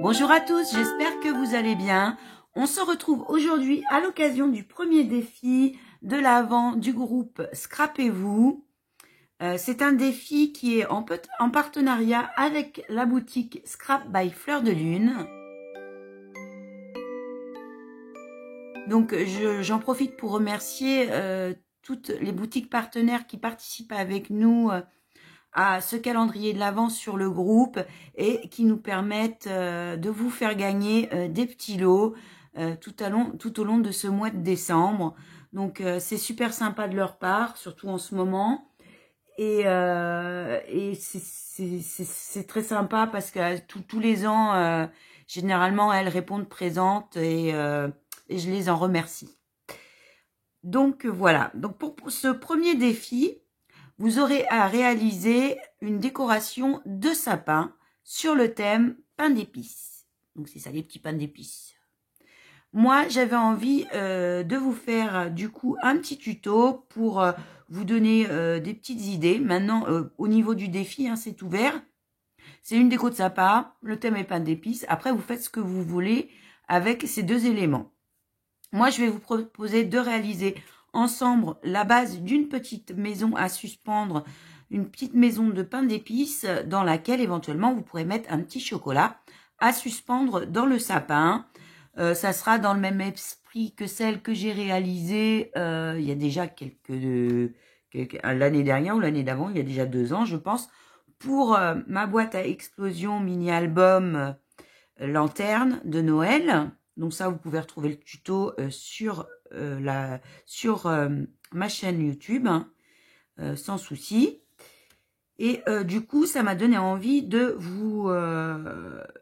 Bonjour à tous, j'espère que vous allez bien. On se retrouve aujourd'hui à l'occasion du premier défi de l'Avent du groupe Scrapez-vous. C'est un défi qui est en partenariat avec la boutique Scrap by Fleur de Lune. Donc j'en profite pour remercier toutes les boutiques partenaires qui participent avec nous à ce calendrier de l'Avent sur le groupe et qui nous permettent de vous faire gagner des petits lots tout au long de ce mois de décembre. Donc c'est super sympa de leur part, surtout en ce moment. Et c'est très sympa parce que tous les ans, généralement, elles répondent présentes et je les en remercie. Donc voilà, donc pour ce premier défi, vous aurez à réaliser une décoration de sapin sur le thème pain d'épices. Donc c'est ça, les petits pains d'épices. Moi, j'avais envie de vous faire du coup un petit tuto pour vous donner des petites idées. Maintenant, au niveau du défi, hein, c'est ouvert. C'est une déco de sapin, le thème est pain d'épices. Après, vous faites ce que vous voulez avec ces deux éléments. Moi, je vais vous proposer de réaliser ensemble la base d'une petite maison à suspendre, une petite maison de pain d'épices dans laquelle éventuellement vous pourrez mettre un petit chocolat à suspendre dans le sapin. Ça sera dans le même esprit que celle que j'ai réalisée il y a déjà l'année dernière ou l'année d'avant, il y a déjà 2 ans je pense, pour ma boîte à explosion mini-album lanterne de Noël. Donc ça, vous pouvez retrouver le tuto sur ma chaîne YouTube, hein, sans souci. Et du coup, ça m'a donné envie de vous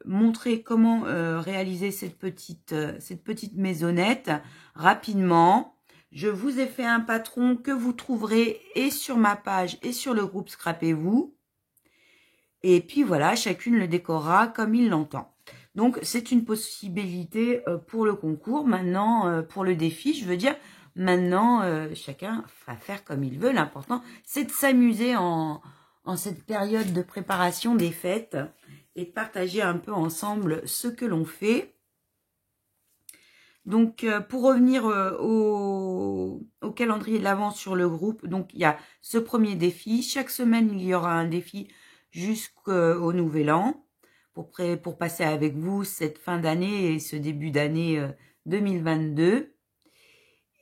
montrer comment réaliser cette petite maisonnette rapidement. Je vous ai fait un patron que vous trouverez et sur ma page et sur le groupe Scrapez-vous. Et puis voilà, chacune le décorera comme il l'entend. Donc, c'est une possibilité pour le concours. Maintenant, pour le défi, je veux dire, maintenant, chacun fera faire comme il veut. L'important, c'est de s'amuser en cette période de préparation des fêtes et de partager un peu ensemble ce que l'on fait. Donc, pour revenir au calendrier de l'Avent sur le groupe, donc il y a ce premier défi. Chaque semaine, il y aura un défi jusqu'au Nouvel An. Pour passer avec vous cette fin d'année et ce début d'année 2022.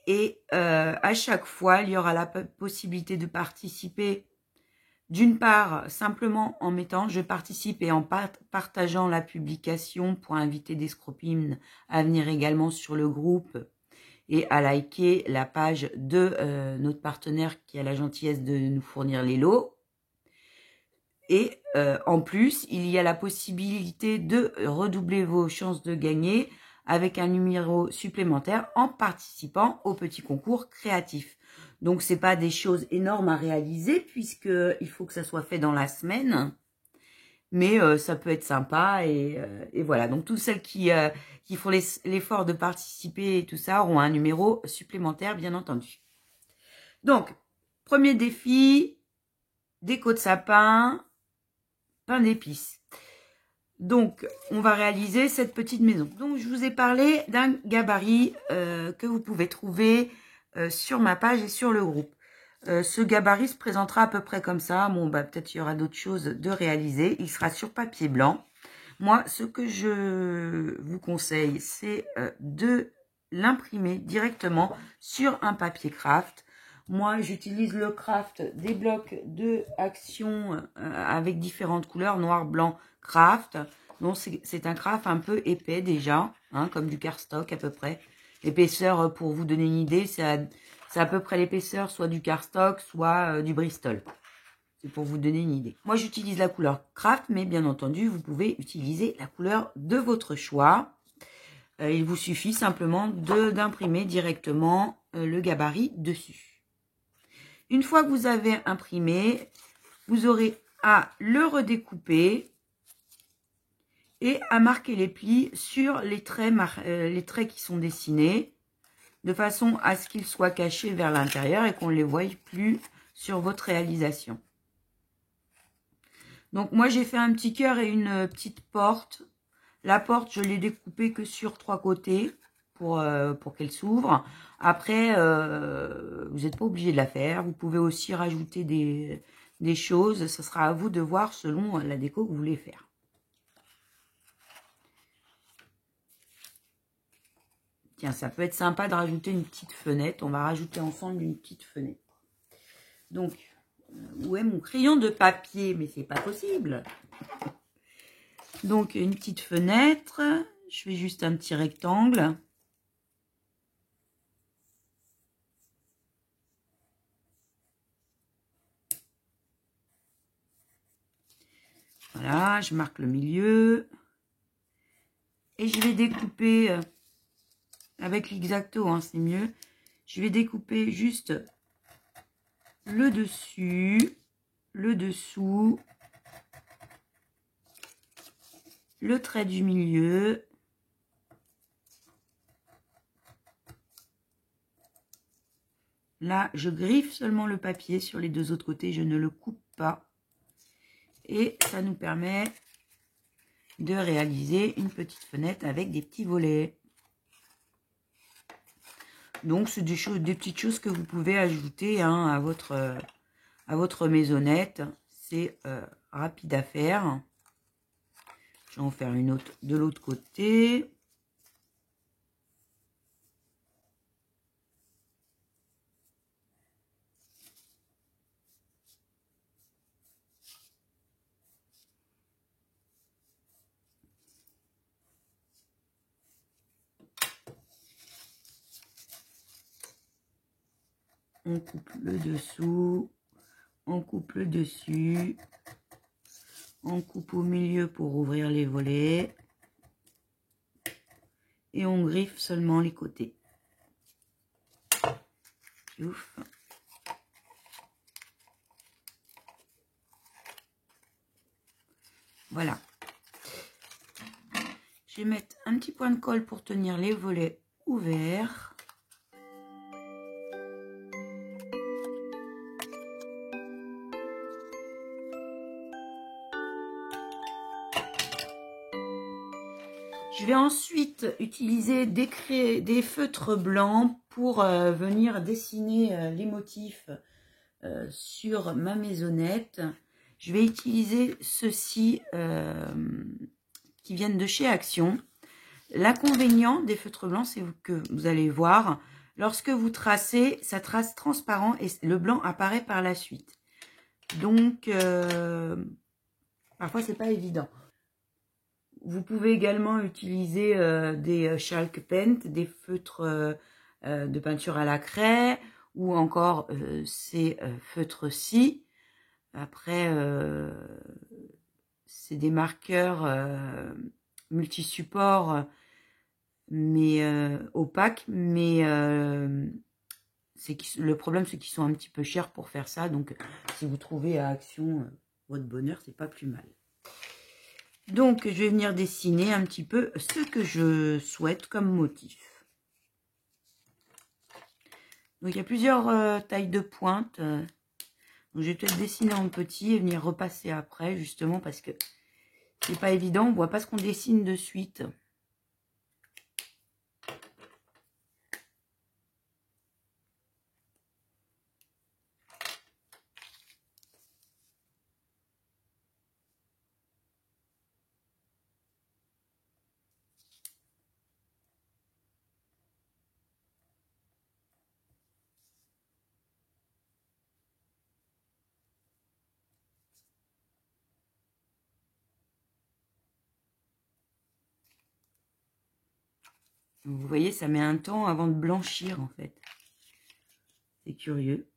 Et à chaque fois, il y aura la possibilité de participer, d'une part, simplement en mettant « je participe » et en partageant la publication pour inviter des scropines à venir également sur le groupe et à liker la page de notre partenaire qui a la gentillesse de nous fournir les lots. Et en plus, il y a la possibilité de redoubler vos chances de gagner avec un numéro supplémentaire en participant au petit concours créatif. Donc, c'est pas des choses énormes à réaliser puisque il faut que ça soit fait dans la semaine. Mais ça peut être sympa et voilà. Donc, toutes celles qui font l'effort de participer et tout ça auront un numéro supplémentaire, bien entendu. Donc, premier défi, déco de sapin, pain d'épices. Donc, on va réaliser cette petite maison. Donc, je vous ai parlé d'un gabarit que vous pouvez trouver sur ma page et sur le groupe. Ce gabarit se présentera à peu près comme ça. Bon, bah, peut-être il y aura d'autres choses de réaliser. Il sera sur papier blanc. Moi, ce que je vous conseille, c'est de l'imprimer directement sur un papier craft. Moi, j'utilise le craft des blocs de action avec différentes couleurs, noir, blanc, craft. Donc, c'est un craft un peu épais déjà, hein, comme du cardstock à peu près. L'épaisseur, pour vous donner une idée, c'est à peu près l'épaisseur soit du cardstock, soit du Bristol. C'est pour vous donner une idée. Moi, j'utilise la couleur craft, mais bien entendu, vous pouvez utiliser la couleur de votre choix. Il vous suffit simplement d'imprimer directement le gabarit dessus. Une fois que vous avez imprimé, vous aurez à le redécouper et à marquer les plis sur les traits qui sont dessinés, de façon à ce qu'ils soient cachés vers l'intérieur et qu'on ne les voie plus sur votre réalisation. Donc moi j'ai fait un petit cœur et une petite porte La porte, je l'ai découpée que sur 3 côtés pour qu'elle s'ouvre. Après, vous n'êtes pas obligé de la faire. Vous pouvez aussi rajouter des choses. Ça sera à vous de voir selon la déco que vous voulez faire. Tiens, ça peut être sympa de rajouter une petite fenêtre. On va rajouter ensemble une petite fenêtre. Donc, où est mon crayon de papier? Mais c'est pas possible. Donc, une petite fenêtre. Je fais juste un petit rectangle. Voilà, je marque le milieu. Et je vais découper, avec l'X-Acto, hein, c'est mieux. Je vais découper juste le dessus, le dessous, le trait du milieu. Là, je griffe seulement le papier sur les deux autres côtés, je ne le coupe pas. Et ça nous permet de réaliser une petite fenêtre avec des petits volets. Donc, c'est des petites choses que vous pouvez ajouter, hein, à votre maisonnette. C'est rapide à faire. Je vais en faire une autre de l'autre côté. On coupe le dessous, on coupe le dessus, on coupe au milieu pour ouvrir les volets et on griffe seulement les côtés. Ouf. Voilà. Je vais mettre un petit point de colle pour tenir les volets ouverts. Je vais ensuite utiliser des feutres blancs pour venir dessiner les motifs sur ma maisonnette. Je vais utiliser ceux-ci qui viennent de chez Action. L'inconvénient des feutres blancs, c'est que vous allez voir, lorsque vous tracez, ça trace transparent et le blanc apparaît par la suite. Donc, parfois, c'est pas évident. Vous pouvez également utiliser des chalk paint, des feutres de peinture à la craie, ou encore ces feutres-ci. Après, c'est des marqueurs multi-supports, mais opaques, mais le problème, c'est qu'ils sont un petit peu chers pour faire ça. Donc, si vous trouvez à Action votre bonheur, c'est pas plus mal. Donc, je vais venir dessiner un petit peu ce que je souhaite comme motif. Donc, il y a plusieurs tailles de pointe. Donc, je vais peut-être dessiner en petit et venir repasser après, justement, parce que c'est pas évident. On voit pas ce qu'on dessine de suite. Vous voyez, ça met un temps avant de blanchir, en fait. C'est curieux.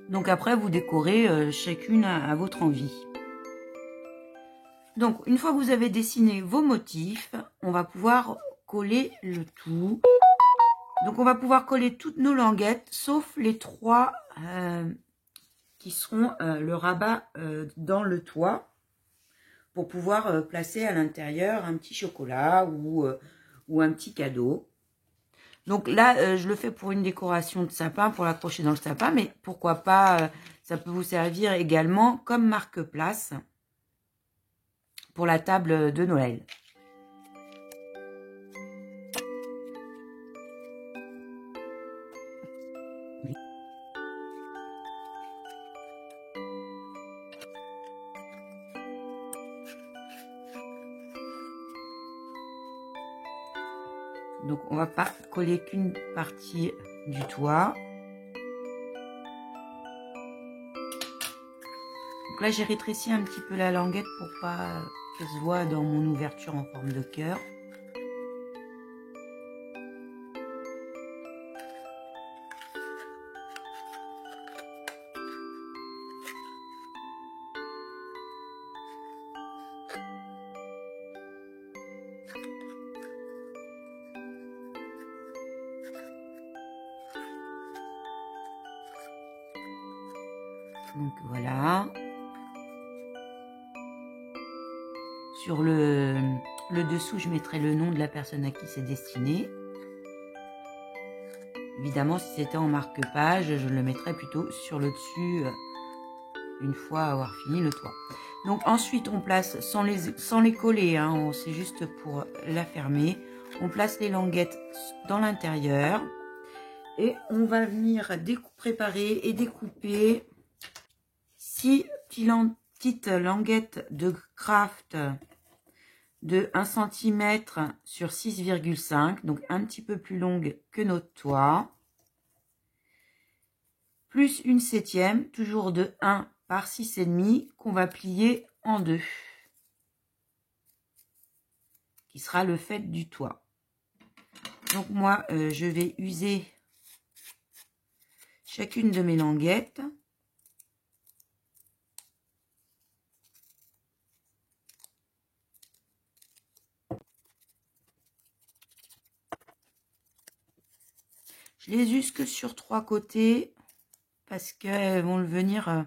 Donc après, vous décorez chacune à votre envie. Donc, une fois que vous avez dessiné vos motifs, on va pouvoir coller le tout. Donc, on va pouvoir coller toutes nos languettes, sauf les 3 qui seront le rabat dans le toit, pour pouvoir placer à l'intérieur un petit chocolat ou un petit cadeau. Donc là, je le fais pour une décoration de sapin, pour l'accrocher dans le sapin, mais pourquoi pas, ça peut vous servir également comme marque-place pour la table de Noël. Donc, on va pas coller qu'une partie du toit. Donc là, j'ai rétréci un petit peu la languette pour pas qu'elle se voie dans mon ouverture en forme de cœur. Donc voilà. Sur le dessous, je mettrai le nom de la personne à qui c'est destiné. Évidemment, si c'était en marque-page, je le mettrais plutôt sur le dessus une fois avoir fini le toit. Donc ensuite, on place, sans les coller, hein, c'est juste pour la fermer, on place les languettes dans l'intérieur et on va venir préparer et découper 6 petites languettes de craft de 1 cm sur 6,5, donc un petit peu plus longue que notre toit, plus une 7e, toujours de 1 par 6,5, qu'on va plier en 2, qui sera le fait du toit. Donc moi, je vais user chacune de mes languettes. Je les use que sur 3 côtés parce qu'elles vont venir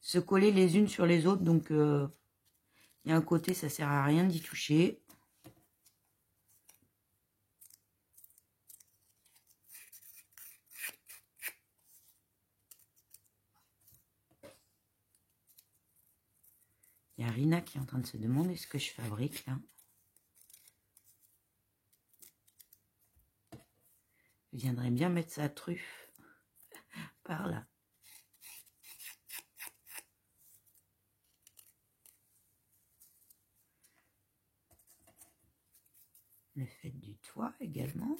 se coller les unes sur les autres. Donc, il y a un côté, ça sert à rien d'y toucher. Il y a Rina qui est en train de se demander ce que je fabrique là. Je viendrais bien mettre sa truffe par là. Le fait du toit également.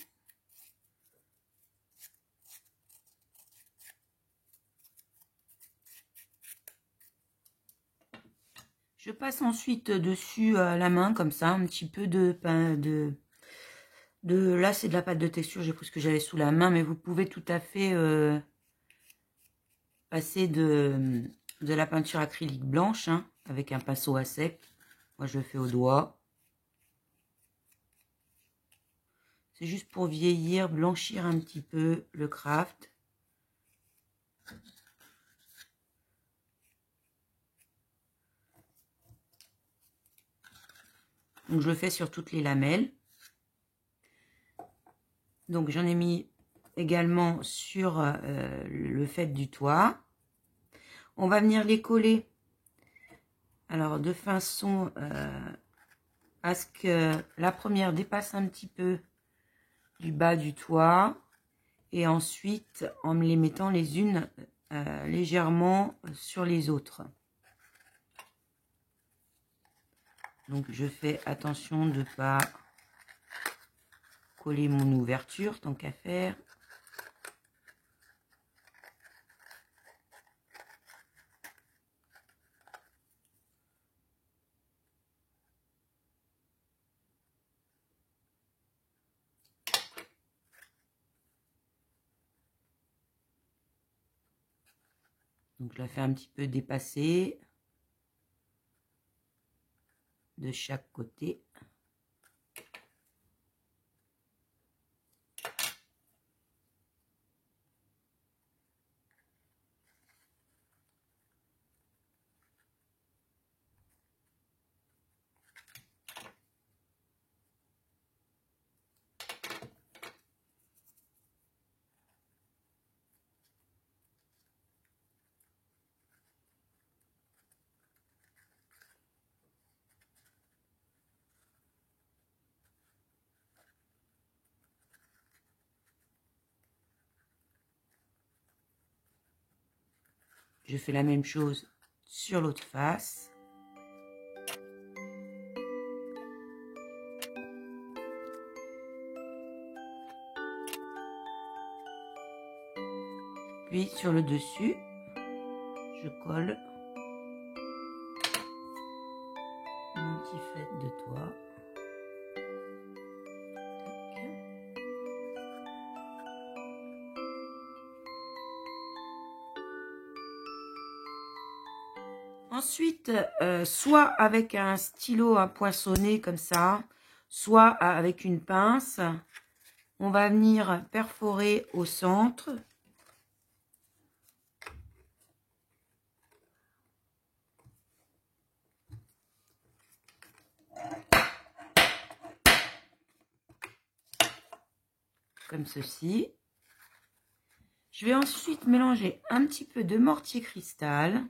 Je passe ensuite dessus la main comme ça, un petit peu de pain là c'est de la pâte de texture, j'ai pris ce que j'avais sous la main, mais vous pouvez tout à fait passer de la peinture acrylique blanche hein, avec un pinceau à sec. Moi je le fais au doigt. C'est juste pour vieillir, blanchir un petit peu le craft. Donc je le fais sur toutes les lamelles. Donc j'en ai mis également sur le fait du toit. On va venir les coller. Alors de façon à ce que la première dépasse un petit peu du bas du toit. Et ensuite en me les mettant les unes légèrement sur les autres. Donc je fais attention de ne pas coller mon ouverture tant qu'à faire. Donc je la fais un petit peu dépasser de chaque côté. Je fais la même chose sur l'autre face. Puis sur le dessus, je colle mon petit fait de toit. Ensuite, soit avec un stylo à poinçonner comme ça, soit avec une pince, on va venir perforer au centre. Comme ceci. Je vais ensuite mélanger un petit peu de mortier cristal.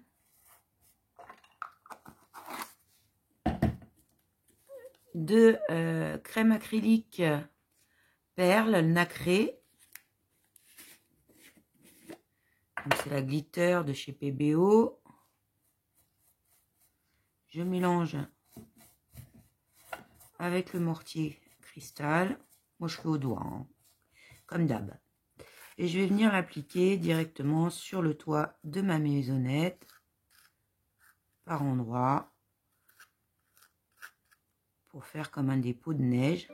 De crème acrylique perle nacrée. C'est la glitter de chez PBO. Je mélange avec le mortier cristal. Moi, je fais au doigt, hein, comme d'hab. Et je vais venir l'appliquer directement sur le toit de ma maisonnette, par endroits, pour faire comme un dépôt de neige.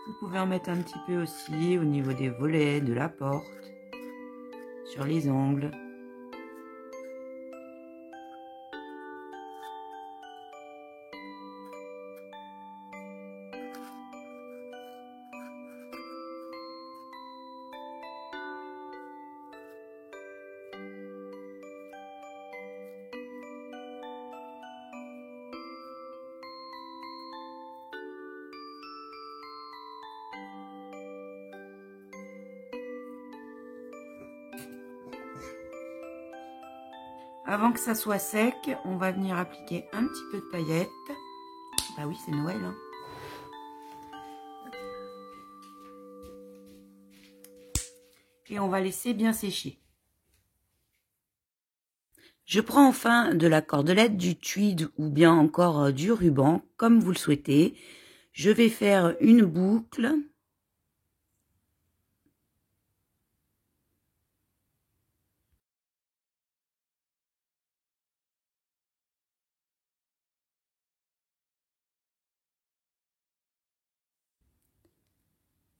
Vous pouvez en mettre un petit peu aussi au niveau des volets, de la porte, sur les angles. Avant que ça soit sec, on va venir appliquer un petit peu de paillettes. Bah oui, c'est Noël, hein. Et on va laisser bien sécher. Je prends enfin de la cordelette, du tweed ou bien encore du ruban, comme vous le souhaitez. Je vais faire une boucle.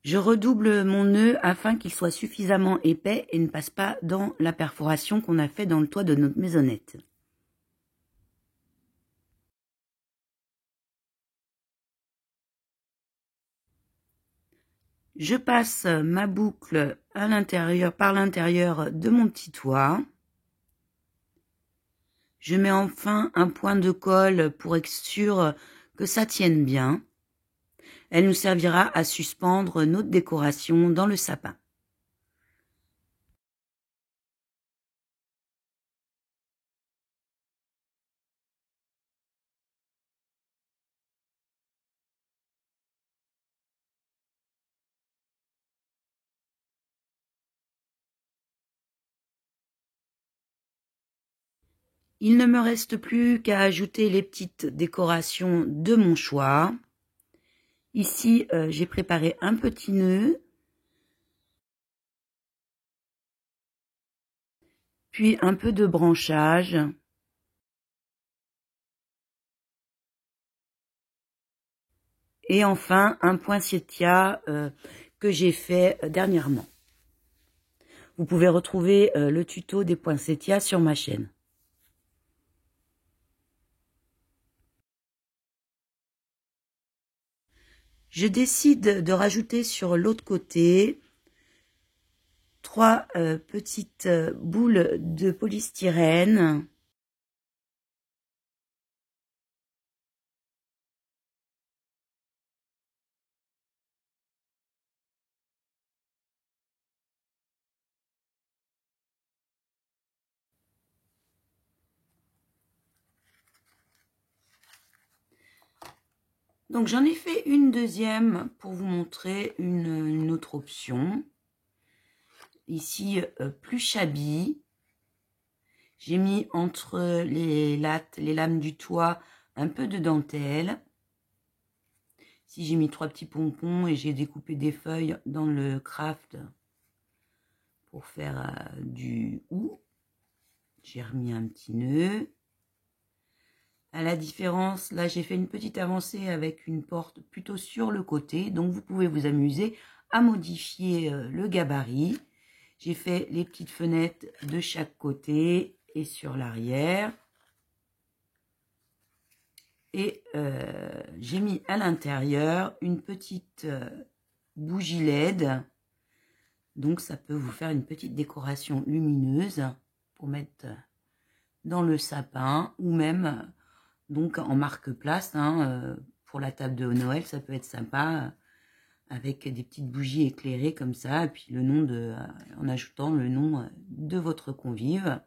Je redouble mon nœud afin qu'il soit suffisamment épais et ne passe pas dans la perforation qu'on a fait dans le toit de notre maisonnette. Je passe ma boucle à l'intérieur, par l'intérieur de mon petit toit. Je mets enfin un point de colle pour être sûr que ça tienne bien. Elle nous servira à suspendre notre décoration dans le sapin. Il ne me reste plus qu'à ajouter les petites décorations de mon choix. Ici, j'ai préparé un petit nœud, puis un peu de branchage. Et enfin, un poinsettia que j'ai fait dernièrement. Vous pouvez retrouver le tuto des poinsettias sur ma chaîne. Je décide de rajouter sur l'autre côté 3 petites boules de polystyrène. Donc j'en ai fait une deuxième pour vous montrer une autre option. Ici, plus shabby. J'ai mis entre les lattes, les lames du toit, un peu de dentelle. Ici, j'ai mis 3 petits pompons et j'ai découpé des feuilles dans le craft pour faire du hou. J'ai remis un petit nœud. À la différence, là, j'ai fait une petite avancée avec une porte plutôt sur le côté. Donc, vous pouvez vous amuser à modifier le gabarit. J'ai fait les petites fenêtres de chaque côté et sur l'arrière. Et j'ai mis à l'intérieur une petite bougie LED. Donc, ça peut vous faire une petite décoration lumineuse pour mettre dans le sapin ou même donc en marque-place. Pour la table de Noël, ça peut être sympa avec des petites bougies éclairées comme ça. Et puis le nom en ajoutant le nom de votre convive.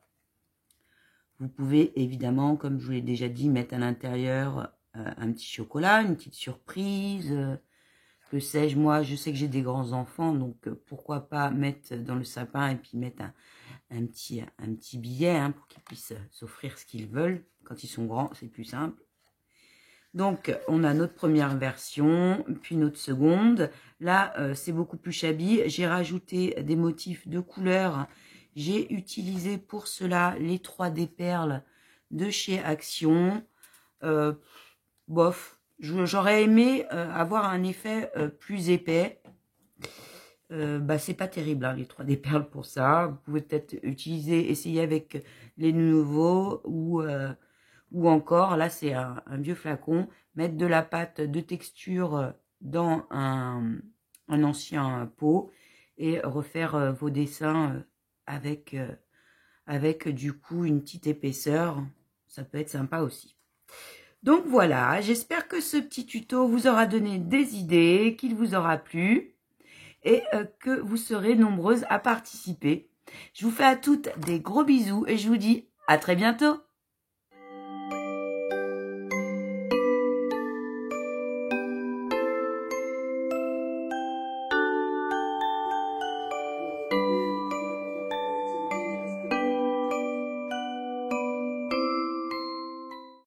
Vous pouvez évidemment, comme je vous l'ai déjà dit, mettre à l'intérieur un petit chocolat, une petite surprise. Que sais-je, moi, je sais que j'ai des grands enfants, donc pourquoi pas mettre dans le sapin et puis mettre un petit billet pour qu'ils puissent s'offrir ce qu'ils veulent. Quand ils sont grands, c'est plus simple. Donc, on a notre première version, puis notre seconde. Là, c'est beaucoup plus shabby. J'ai rajouté des motifs de couleurs. J'ai utilisé pour cela les 3D perles de chez Action. Bof, j'aurais aimé avoir un effet plus épais. C'est pas terrible, les 3D perles pour ça. Vous pouvez peut-être essayer avec les nouveaux ou encore, là c'est un vieux flacon, mettre de la pâte de texture dans un ancien pot et refaire vos dessins avec du coup une petite épaisseur. Ça peut être sympa aussi. Donc voilà, j'espère que ce petit tuto vous aura donné des idées, qu'il vous aura plu et que vous serez nombreuses à participer. Je vous fais à toutes des gros bisous et je vous dis à très bientôt.